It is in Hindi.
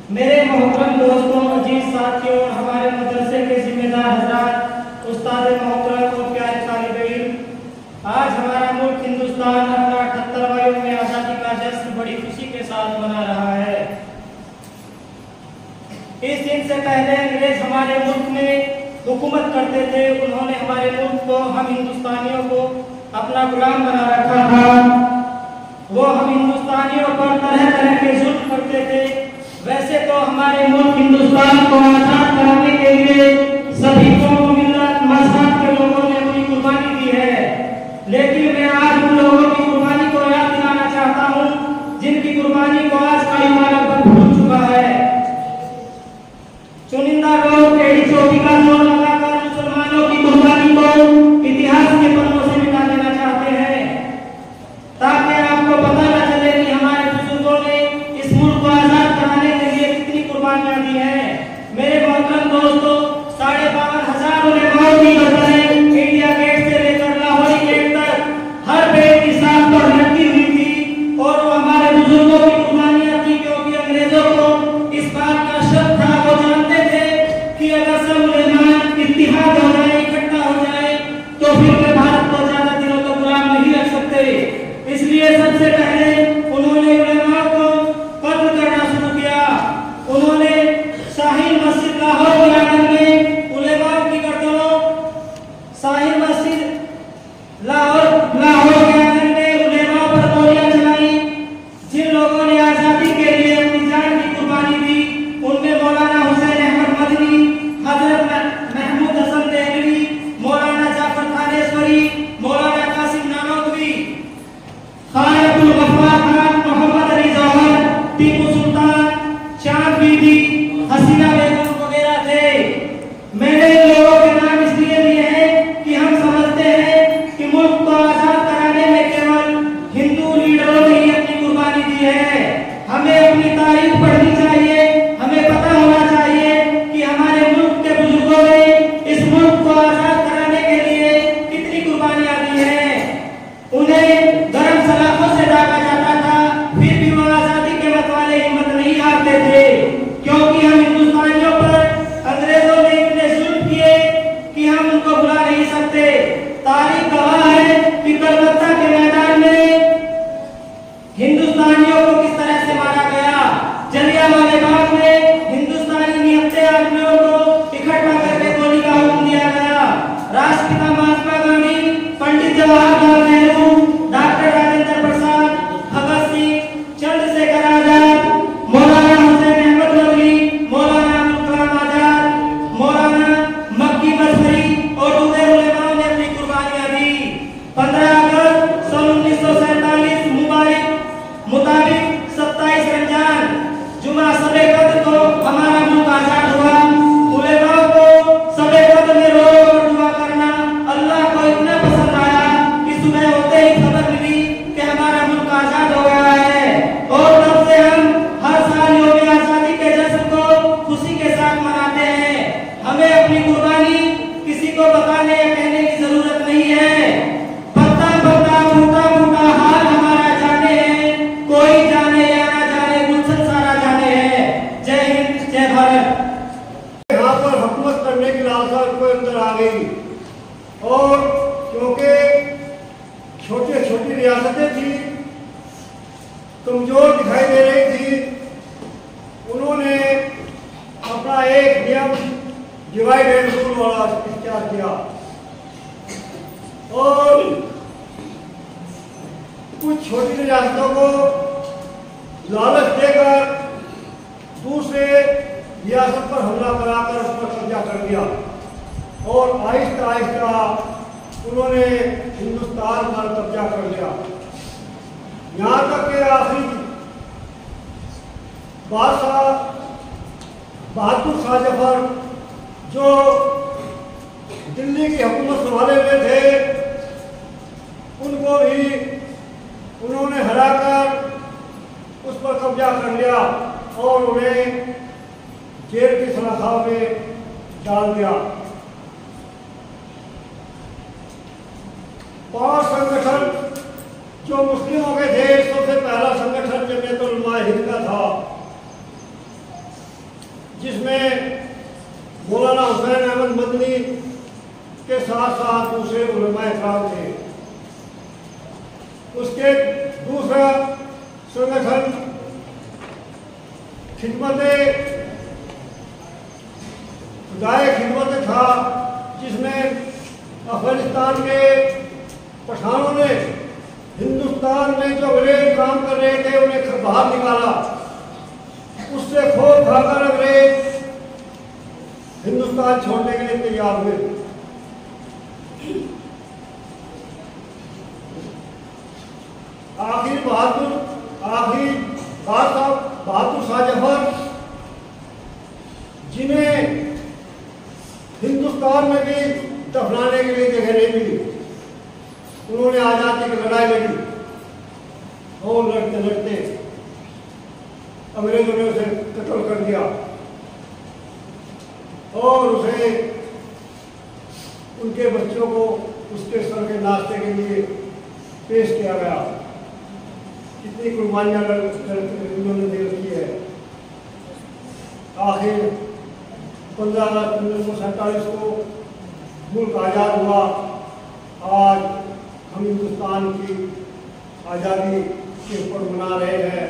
मेरे मोहतरम दोस्तों, अजीज साथियों, हमारे मदरसे के जिम्मेदार हजरात, उस्ताद मोहतरम और प्यारे तालिबे इल्म, आज हमारा मुल्क हिंदुस्तान अपना 78वां यौम आज़ादी का जश्न बड़ी खुशी के साथ मना रहा है। इस दिन से पहले अंग्रेज हमारे मुल्क में हुकूमत करते थे। उन्होंने हमारे मुल्क को, हम हिंदुस्तानियों को अपना गुलाम बना रखा था। वो हम हिंदुस्तानियों पर तरह तरह के जुल्म करते थे। वैसे तो हमारे मुल्क हिंदुस्तान को आजाद कराने के लिए सभी कौम, मिल्लत, मजहब के लोगों ने अपनी कुर्बानी दी है, लेकिन मैं आज उन लोगों की कुर्बानी को याद दिलाना चाहता हूँ जिनकी कुर्बानी को आज का युवा लगभग भूल चुका है। चुनिंदा लोग एड़ी चोटी का जोर लगाकर मुसलमानों की कुर्बानी को इतिहास के पन्नों से मिटा देना चाहते हैं, ताकि आपको पता न चले कि हमारे बुजुर्गों ने इस मुल्क को आजाद कराने के लिए कितनी कुर्बानियां दी हैं। मेरे मोहतरम दोस्तों, 52,500 उलेमाओं की गर्दनें इंडिया गेट से लेकर लाहौरी गेट तक हर पेड़ की साख पर लटकी हुई थी, और वो हमारे बुजुर्गों की कुर्बानियां थी, क्योंकि अंग्रेजों को इस बात का शक था। वो जानते थे कि अगर सब उलेमा इत्तिहाद हो जाए, इकट्ठा हो जाए, तो फिर वे भारत को ज्यादा दिनों तक गुलाम नहीं रख सकते। इसलिए सबसे पहले उन्होंने उलेमाओं को कत्ल करना शुरू किया। उन्होंने शाहीन मस्जिद लाहौर के आंगन में उलेमाओं की गर्दनों, शाहीन मस्जिद लाहौर के आंगन में उलेमाओं पर गोलियां चलाई। जिन लोगों ने आजादी के लिए अपनी जान की कुर्बानी दी, उनमें मौलाना हुसैन अहमद मदनी, हजरत महमूद हसन देहलवी, मौलाना जाफर थानेश्वरी, मौलाना कासिम नानोतवी, खान अब्दुल गफ्फार खान, मोहम्मद अली जौहर, टीपू सुल्तान, चांद बीबी, हसीना बेगम वगैरह थे। मैंने इन लोगों के नाम इसलिए लिए हैं कि हम समझते हैं कि मुल्क को आजाद कराने में केवल हिंदू लीडरों ने ही अपनी कुर्बानी दी है। हमें अपनी तारीख पढ़नी चाहिए। हमें पता होना चाहिए कि हमारे मुल्क के बुजुर्गों ने इस मुल्क को आजाद कराने के लिए कितनी कुर्बानियां दी हैं। उन्हें गरम सलाखों से डाका जाता था, फिर भी वो आजादी के मतवाले हिम्मत नहीं हारते थे, क्योंकि हम हिंदुस्तानियों पर अंग्रेजों ने इतने जुल्म किए कि हम उनको भुला नहीं सकते। तारीख गवाह है कि कलकत्ता के मैदान में हिंदुस्तानियों को किस तरह से मारा गया। जलियांवाला बाग में हिंदुस्तानी निहत्थे आदमियों को इकट्ठा करके गोली का हुक्म दिया गया। राष्ट्रपिता महात्मा गांधी, पंडित जवाहरलाल नेहरू, डॉक्टर राजेंद्र प्रसाद, भगत सिंह, चंद्रशेखर आजाद, मौलाना हुसैन अहमद मदनी, मौलाना अब्दुल कलाम आजाद, मौलाना मक्की मजहरी और दूसरे उलेमाओं ने अपनी कुर्बानियां दी। 15 अगस्त सन 1947 मुताबिक 27 रमजान जुमा सबे कद्र को हमारा मुल्क आजाद हुआ। उलेमाओं को सबे कद्र में रो और दुआ करना अल्लाह को इतना पसंद आया कि सुबह होते ही खबर मिली कि हमारा मुल्क आजाद हो गया है, और तब से हम हर साल यौम आजादी के जश्न को खुशी के साथ मनाते हैं। हमें अपनी कुर्बानी किसी को बताने या कहने की जरूरत नहीं है। पत्ता पत्ता, बूटा बूटा हाल हमारा जाने है, कोई जाने या ना जाने, गुलशन सारा जाने है। जय हिंद, जय भारत। यहाँ पर हुकूमत करने की लालसा उनको अंदर आ गई, और क्योंकि छोटी छोटी रियासतें थी, कमजोर दिखाई दे रही थी, उन्होंने अपना एक नियम डिवाइड एंड रूल वाला इख्तियार किया, और कुछ छोटी रियासतों को लालच देकर दूसरे रियासत पर हमला कराकर उस पर कब्जा कर दिया, और आहिस्ता आहिस्ता उन्होंने हिंदुस्तान पर कब्जा कर लिया। यहाँ तक के आखिरी बादशाह बहादुर शाह जफर, जो दिल्ली की हुकूमत संभाले हुए थे, उनको भी उन्होंने हराकर उस पर कब्जा कर लिया और उन्हें जेल की सलाखों में डाल दिया। 5 संगठन जो मुस्लिमों के थे, सबसे पहला संगठन जमीयत उलमा हिंद का था। जिसमें मौलाना हुसैन अहमद मदनी के साथ साथ दूसरे उलमाए इकराम थे। उसके दूसरा संगठन खुदाए खिदमत था, जिसमें अफगानिस्तान के पठानों ने हिंदुस्तान में जो अंग्रेज काम कर रहे थे उन्हें बाहर निकाला। उससे खोल खाकर अंग्रेज हिंदुस्तान छोड़ने के लिए तैयार हुए। आखिर बहादुर शाह जफर, जिन्हें हिंदुस्तान में भी दफनाने के लिए जगह नहीं मिली, उन्होंने आजादी की लड़ाई लड़ी और लड़ते लड़ते अंग्रेजों ने उसे कत्ल कर दिया और उसे उनके बच्चों को उसके सर के नाश्ते के लिए पेश किया गया। कितनी कुर्बानियां उन्होंने दे रखी है। आखिर 15 अगस्त 1947 को मुल्क आज़ाद हुआ। आज हम हिंदुस्तान की आज़ादी के ऊपर मना रहे हैं।